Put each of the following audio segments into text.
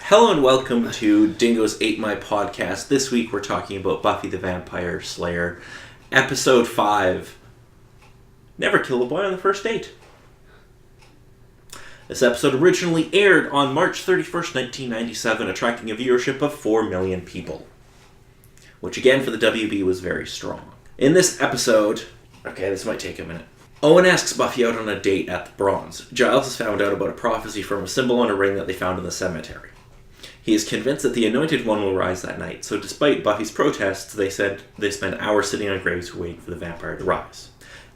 Hello and welcome to Dingoes Ate My Podcast. This week we're talking about Buffy the Vampire Slayer, Episode 5, Never Kill a Boy on the First Date. This episode originally aired on March 31st, 1997, attracting a viewership of 4 million people, which again for the WB was very strong. In this episode, this might take a minute, Owen asks Buffy out on a date at the Bronze. Giles has found out about a prophecy from a symbol on a ring that they found in the cemetery. He is convinced that the Anointed One will rise that night, so despite Buffy's protests, they spend hours sitting on graves waiting for the vampire to rise.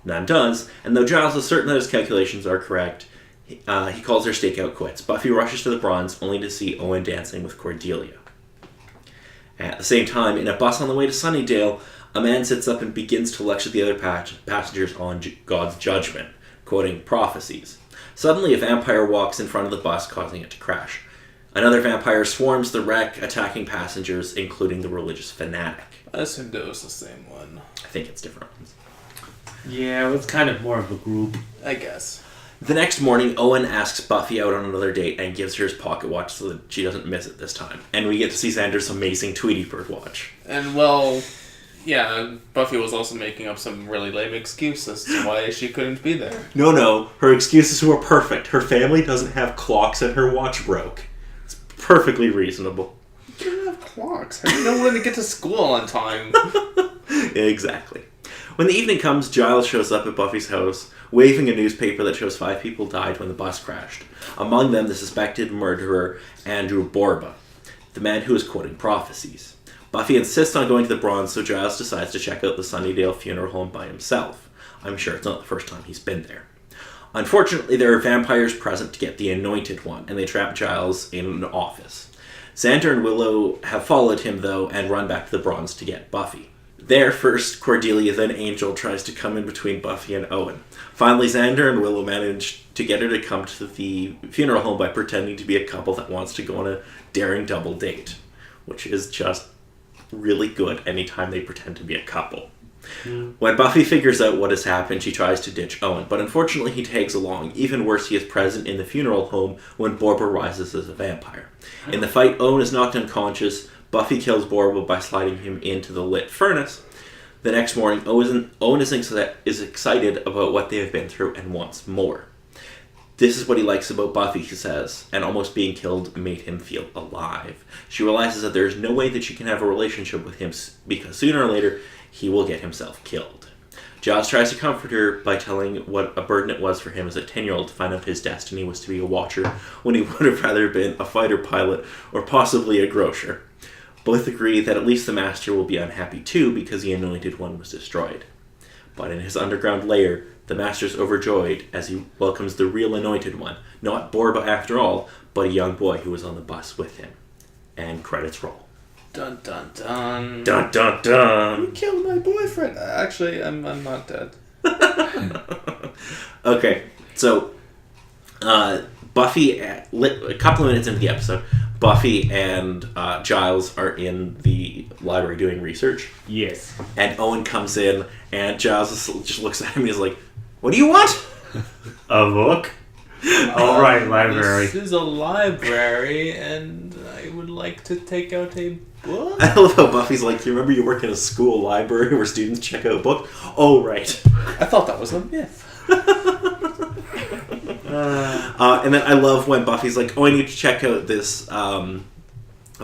None does, and though Giles is certain that his calculations are correct, he calls their stakeout quits. Buffy rushes to the Bronze, only to see Owen dancing with Cordelia. At the same time, in a bus on the way to Sunnydale, a man sits up and begins to lecture the other passengers on God's judgment, quoting prophecies. Suddenly, a vampire walks in front of the bus, causing it to crash. Another vampire swarms the wreck, attacking passengers, including the religious fanatic. I assumed it was the same one. I think it's different ones. Yeah, it was kind of more of a group. I guess. The next morning, Owen asks Buffy out on another date and gives her his pocket watch so that she doesn't miss it this time. And we get to see Xander's amazing Tweety Bird watch. And, well, yeah, Buffy was also making up some really lame excuses to why she couldn't be there. No, her excuses were perfect. Her family doesn't have clocks and her watch broke. It's perfectly reasonable. You don't have clocks. How do you know when to get to school on time? Exactly. When the evening comes, Giles shows up at Buffy's house, waving a newspaper that shows 5 people died when the bus crashed. Among them, the suspected murderer, Andrew Borba, the man who is quoting prophecies. Buffy insists on going to the Bronze, so Giles decides to check out the Sunnydale funeral home by himself. I'm sure it's not the first time he's been there. Unfortunately, there are vampires present to get the Anointed One, and they trap Giles in an office. Xander and Willow have followed him, though, and run back to the Bronze to get Buffy. There, first Cordelia, then Angel tries to come in between Buffy and Owen. Finally, Xander and Willow manage to get her to come to the funeral home by pretending to be a couple that wants to go on a daring double date, which is just really good anytime they pretend to be a couple. When Buffy figures out what has happened, she tries to ditch Owen, but unfortunately he tags along. Even worse, he is present in the funeral home when Borba rises as a vampire. In the fight, Owen is knocked unconscious. Buffy kills Borba by sliding him into the lit furnace. The next morning, Owen is excited about what they have been through and wants more. This is what he likes about Buffy, he says, and almost being killed made him feel alive. She realizes that there is no way that she can have a relationship with him because sooner or later, he will get himself killed. Giles tries to comfort her by telling what a burden it was for him as a 10-year-old to find out his destiny was to be a watcher when he would have rather been a fighter pilot or possibly a grocer. Both agree that at least the Master will be unhappy too because the Anointed One was destroyed. But in his underground lair, the Master's overjoyed as he welcomes the real Anointed One, not Borba after all, but a young boy who was on the bus with him. And credits roll. Dun dun dun. Dun dun dun! You killed my boyfriend. Actually, I'm not dead. Okay, so Buffy, a couple of minutes into the episode, Buffy and Giles are in the library doing research. Yes. And Owen comes in, and Giles just looks at him and he's like, "What do you want?" A book? Alright, library. This is a library, and I would like to take out a book. I love how Buffy's like, "You remember you work in a school library where students check out books?" "Oh, right." I thought that was a myth. And then I love when Buffy's like, "Oh, I need to check out this a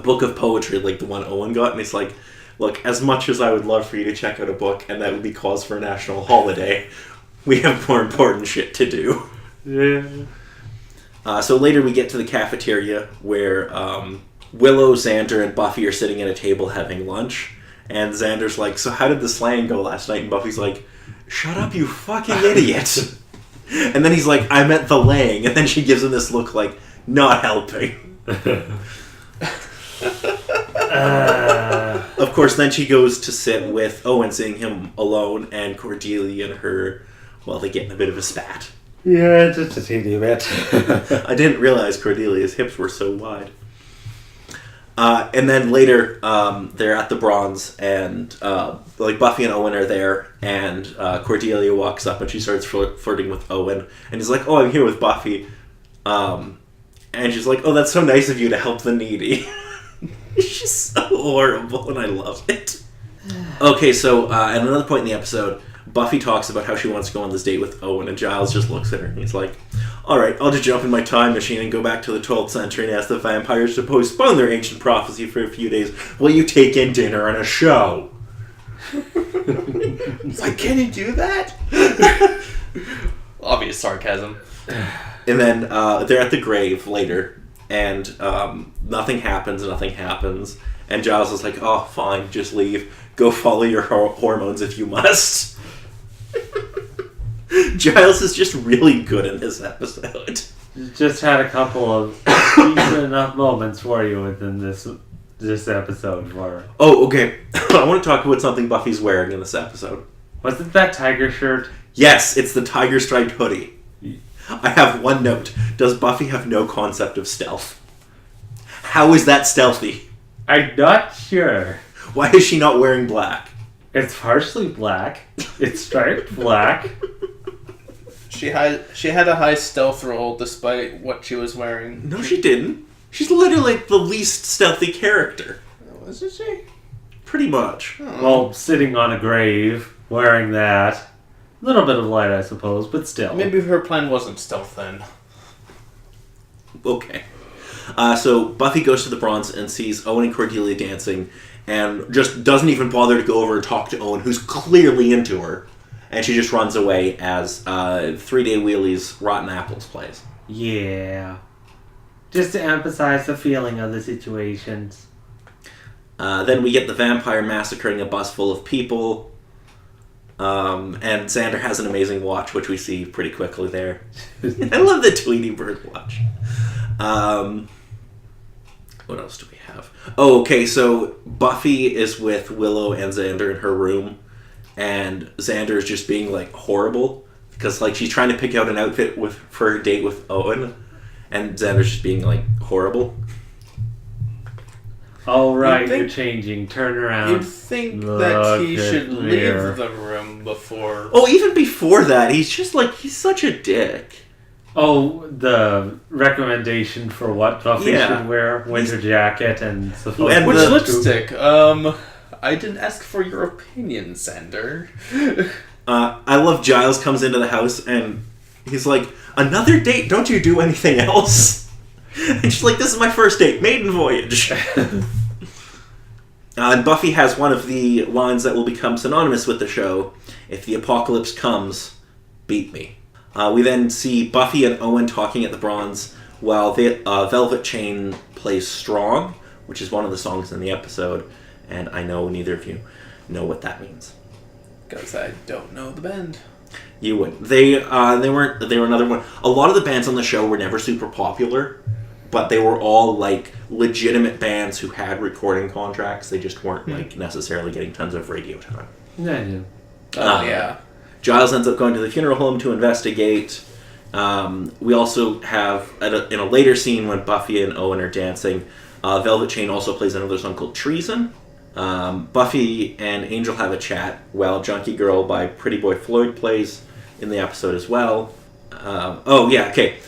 book of poetry, like the one Owen got." And he's like, "Look, as much as I would love for you to check out a book, and that would be cause for a national holiday, we have more important shit to do." Yeah. So later we get to the cafeteria where Willow, Xander, and Buffy are sitting at a table having lunch. And Xander's like, "So how did the slaying go last night?" And Buffy's like, "Shut up, you fucking idiot." And then he's like, "I meant the laying." And then she gives him this look like, not helping. Of course, then she goes to sit with Owen, seeing him alone, and Cordelia and her, well, they get in a bit of a spat. Yeah, just a teeny bit. I didn't realize Cordelia's hips were so wide. And then later, they're at the Bronze, and Buffy and Owen are there, and Cordelia walks up and she starts flirting with Owen, and he's like, "Oh, I'm here with Buffy," And she's like, oh, that's so nice of you to help the needy. She's so horrible, and I love it. Okay, so at another point in the episode, Buffy talks about how she wants to go on this date with Owen, and Giles just looks at her, and he's like, alright, I'll just jump in my time machine and go back to the 12th century and ask the vampires to postpone their ancient prophecy for a few days while you take in dinner and a show. It's like, can you do that? Obvious sarcasm. And then they're at the grave later, and nothing happens, and Giles is like, oh, fine, just leave. Go follow your hormones if you must. Giles is just really good in this episode. Just had a couple of decent enough moments for you within this episode. Oh, okay. I want to talk about something Buffy's wearing in this episode. Was it that tiger shirt? Yes, it's the tiger striped hoodie. I have one note. Does Buffy have no concept of stealth? How is that stealthy? I'm not sure. Why is she not wearing black? It's partially black. It's striped black. She had a high stealth roll despite what she was wearing. No, she didn't. She's literally the least stealthy character. Wasn't she? Pretty much. Oh. Well, sitting on a grave, wearing that. A little bit of light, I suppose, but still. Maybe her plan wasn't stealth then. Okay. So Buffy goes to the Bronze and sees Owen and Cordelia dancing, and just doesn't even bother to go over and talk to Owen, who's clearly into her. And she just runs away as 3-Day Wheelie's Rotten Apples plays. Yeah. Just to emphasize the feeling of the situations. Then we get the vampire massacring a bus full of people. And Xander has an amazing watch, which we see pretty quickly there. I love the Tweety Bird watch. What else do we have? Oh, okay, so Buffy is with Willow and Xander in her room. And Xander is just being, like, horrible. Because, like, she's trying to pick out an outfit for her date with Owen. And Xander's just being, like, horrible. All right, you're changing. Turn around. You'd think that he should leave the room before... Oh, even before that, he's just, like, he's such a dick. Oh, the recommendation for what Buffy should wear? Winter jacket and... And which lipstick? I didn't ask for your opinion, Xander. I love Giles comes into the house and he's like, another date? Don't you do anything else? And she's like, this is my first date, maiden voyage. And Buffy has one of the lines that will become synonymous with the show. If the apocalypse comes, beat me. We then see Buffy and Owen talking at the Bronze while Velvet Chain plays Strong, which is one of the songs in the episode. And I know neither of you know what that means. Because I don't know the band. You would. They were another one. A lot of the bands on the show were never super popular, but they were all like legitimate bands who had recording contracts. They just weren't like necessarily getting tons of radio time. Yeah. Oh yeah. Giles ends up going to the funeral home to investigate. We also have in a later scene when Buffy and Owen are dancing, Velvet Chain also plays another song called Treason. Buffy and Angel have a chat while Junkie Girl by Pretty Boy Floyd plays in the episode as well.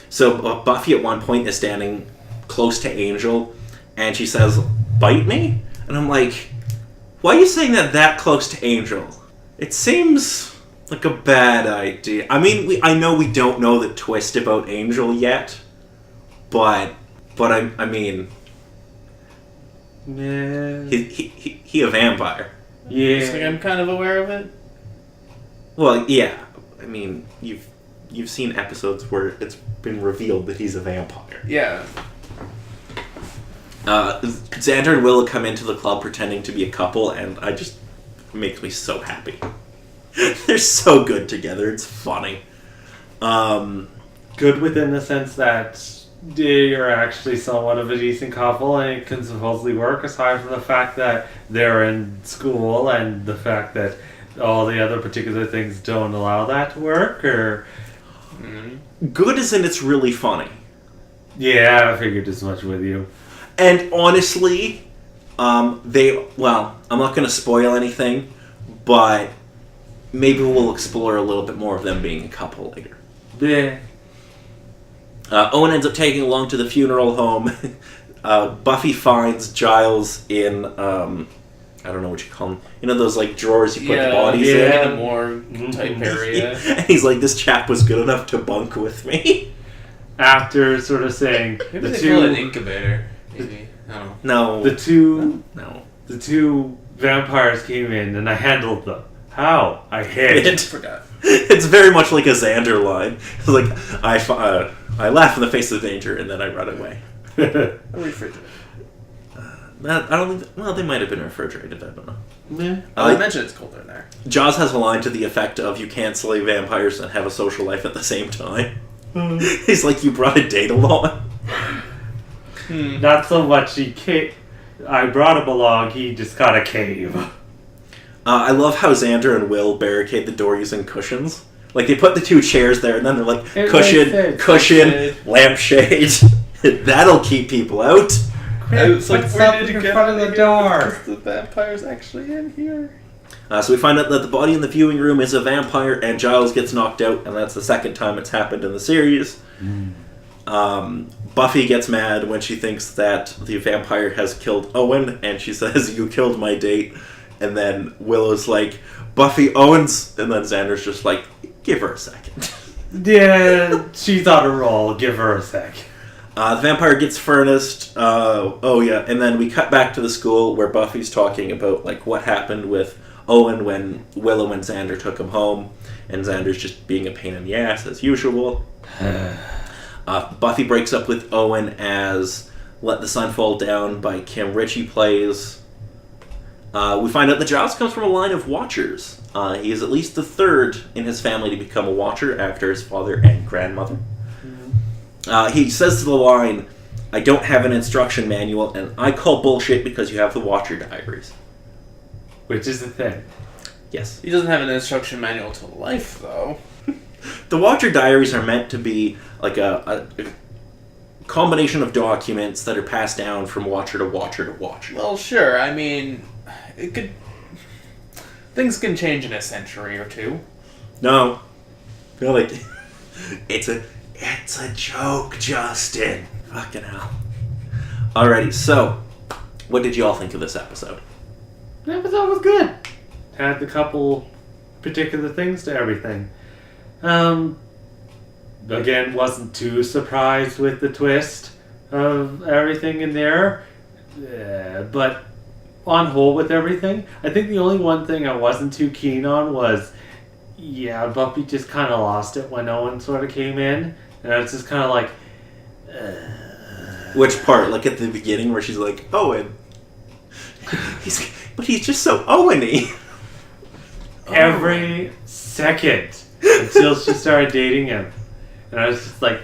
So Buffy at one point is standing close to Angel and she says, "Bite me?" And I'm like, why are you saying that close to Angel? It seems like a bad idea. I mean, I know we don't know the twist about Angel yet, but I mean... Yeah. He a vampire. Yeah. Just like I'm kind of aware of it. Well, yeah. I mean, you've seen episodes where it's been revealed that he's a vampire. Yeah. Xander and Willow come into the club pretending to be a couple, and it makes me so happy. They're so good together. It's funny. Good within the sense that you're actually somewhat of a decent couple and it can supposedly work, aside from the fact that they're in school and the fact that all the other particular things don't allow that to work, or... Good as in it's really funny. Yeah, I figured as much with you. And honestly, I'm not going to spoil anything, but maybe we'll explore a little bit more of them being a couple later. Yeah. Owen ends up taking along to the funeral home. Buffy finds Giles in, I don't know what you call them. You know those like drawers you put the bodies in? In the morgue type area. And he's like, this chap was good enough to bunk with me. After sort of saying Maybe they call it an incubator. Maybe. I don't know. No. The two vampires came in and I handled them. How? I hid. I forgot. It's very much like a Xander line. It's like, I laugh in the face of danger and then I run away. A refrigerator. I don't think... Well, they might have been refrigerated. I don't know. Yeah. I mentioned it's colder in there. Jaws has a line to the effect of, you can't slay vampires and have a social life at the same time. He's like, you brought a date along. Not so much I brought him along, he just got a cave. I love how Xander and Will barricade the door using cushions. Like, they put the two chairs there, and then they're like, cushion, lampshade. That'll keep people out. It's like, Put where something did you in get front of the door. The vampire's actually in here. So we find out that the body in the viewing room is a vampire, and Giles gets knocked out, and that's the second time it's happened in the series. Buffy gets mad when she thinks that the vampire has killed Owen, and she says, you killed my date. And then Willow's like, Buffy Owens, and then Xander's just like, give her a second. Yeah, she's on a roll. Give her a sec. The vampire gets furnaced. And then we cut back to the school where Buffy's talking about like what happened with Owen when Willow and Xander took him home, and Xander's just being a pain in the ass as usual. Buffy breaks up with Owen as "Let the Sun Fall Down" by Kim Ritchie plays. We find out that Giles comes from a line of Watchers. He is at least the third in his family to become a Watcher after his father and grandmother. He says to the line, I don't have an instruction manual, and I call bullshit because you have the Watcher diaries. Which is the thing. Yes. He doesn't have an instruction manual to life, though. The Watcher diaries are meant to be like a combination of documents that are passed down from Watcher to Watcher to Watcher. Well, sure. I mean, things can change in a century or two. No. You're like, it's a joke, Justin. Fucking hell. Alrighty, so, what did you all think of this episode? The episode was good. Had a couple particular things to everything. Again, wasn't too surprised with the twist of everything in there. But on whole with everything, I think the only one thing I wasn't too keen on was, Buffy just kind of lost it when Owen sort of came in. And I was just kind of like... Which part? Like at the beginning where she's like, Owen. But he's just so Owen-y. Every second. Until she started dating him. And I was just like,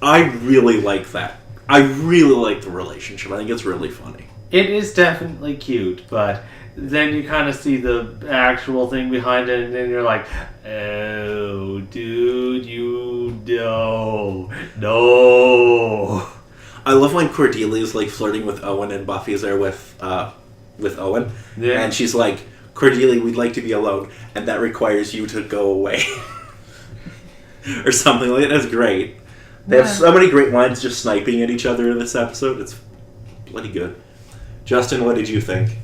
I really like that. I really like the relationship. I think it's really funny. It is definitely cute, but then you kind of see the actual thing behind it, and then you're like, oh, dude, you no. I love when Cordelia's like flirting with Owen and Buffy's there with Owen. Yeah. And she's like, Cordelia, we'd like to be alone, and that requires you to go away. Or something like that. That's great. They have so many great lines just sniping at each other in this episode. It's bloody good. Justin, what did you think?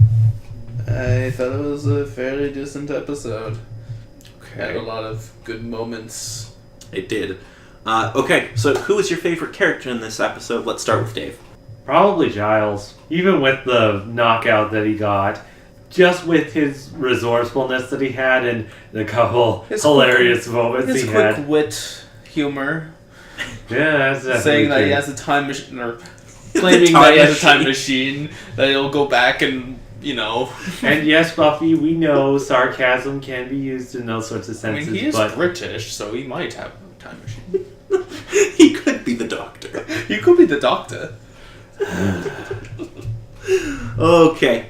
I thought it was a fairly decent episode. Okay. Had a lot of good moments. It did. Okay, so who is your favorite character in this episode? Let's start with Dave. Probably Giles. Even with the knockout that he got, just with his resourcefulness that he had and the couple hilarious moments he had. His quick wit humor. Yeah, that's definitely saying that true. he has a time machine, or claiming that he has a time machine, that he'll go back and, And yes, Buffy, we know sarcasm can be used in those sorts of I senses, mean, he is but... British, so he might have a time machine. He could be the Doctor. He could be the Doctor. Okay.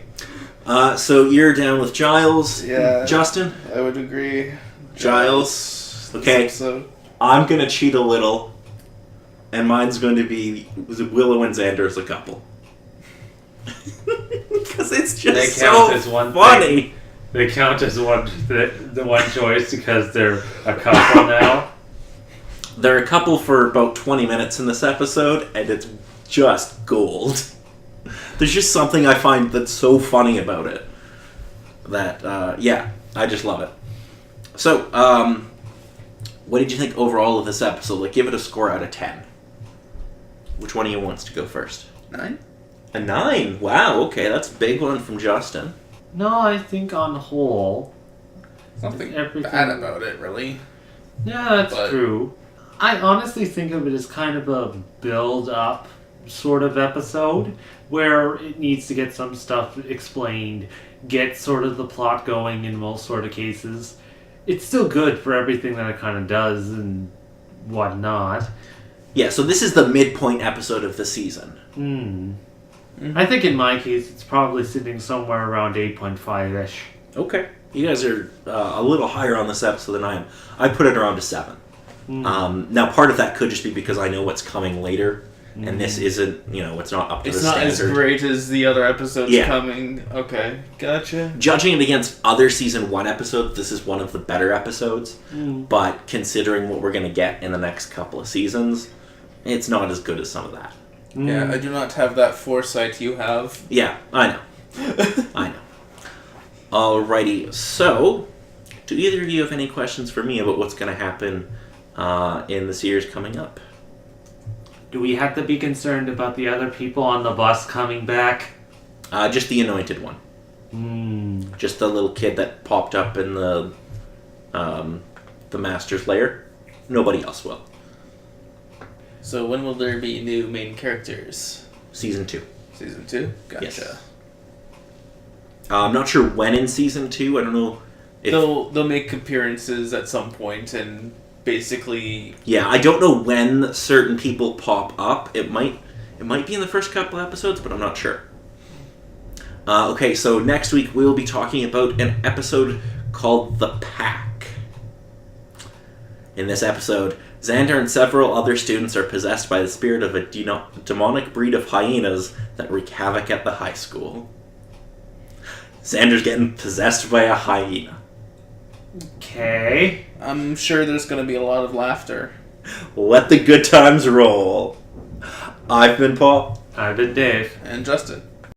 So you're down with Giles. Yeah. Justin? I would agree. Giles. Okay. I'm going to cheat a little. And mine's going to be Willow and Xander as a couple. Because it's just funny. They count as the one choice because they're a couple now. There are a couple for about 20 minutes in this episode, and it's just gold. There's just something I find that's so funny about it. That, I just love it. So, what did you think overall of this episode? Like, give it a score out of 10. Which one of you wants to go first? 9? A 9? Wow, okay, that's a big one from Justin. No, I think on the whole... Nothing bad about it, really. Yeah, that's true. I honestly think of it as kind of a build-up sort of episode where it needs to get some stuff explained, get sort of the plot going in most sort of cases. It's still good for everything that it kind of does and whatnot. Yeah, so this is the midpoint episode of the season. Mm-hmm. I think in my case it's probably sitting somewhere around 8.5-ish. Okay. You guys are a little higher on this episode than I am. I put it around a 7. Now, part of that could just be because I know what's coming later, and this isn't, it's not up to the standard. It's not as great as the other episodes coming. Okay, gotcha. Judging it against other Season 1 episodes, this is one of the better episodes, but considering what we're going to get in the next couple of seasons, it's not as good as some of that. Yeah, I do not have that foresight you have. Yeah, I know. I know. Alrighty, so, do either of you have any questions for me about what's going to happen in the series coming up? Do we have to be concerned about the other people on the bus coming back? Just the anointed one. Just the little kid that popped up in the Master's lair. Nobody else will. So when will there be new main characters? Season 2. Season 2? Gotcha. Yes. I'm not sure when in Season 2. I don't know if... They'll make appearances at some point and basically... Yeah, I don't know when certain people pop up. It might be in the first couple episodes, but I'm not sure. Okay, so next week we'll be talking about an episode called The Pack. In this episode, Xander and several other students are possessed by the spirit of a demonic breed of hyenas that wreak havoc at the high school. Xander's getting possessed by a hyena. Okay. I'm sure there's going to be a lot of laughter. Let the good times roll. I've been Paul. I've been Dave. And Justin.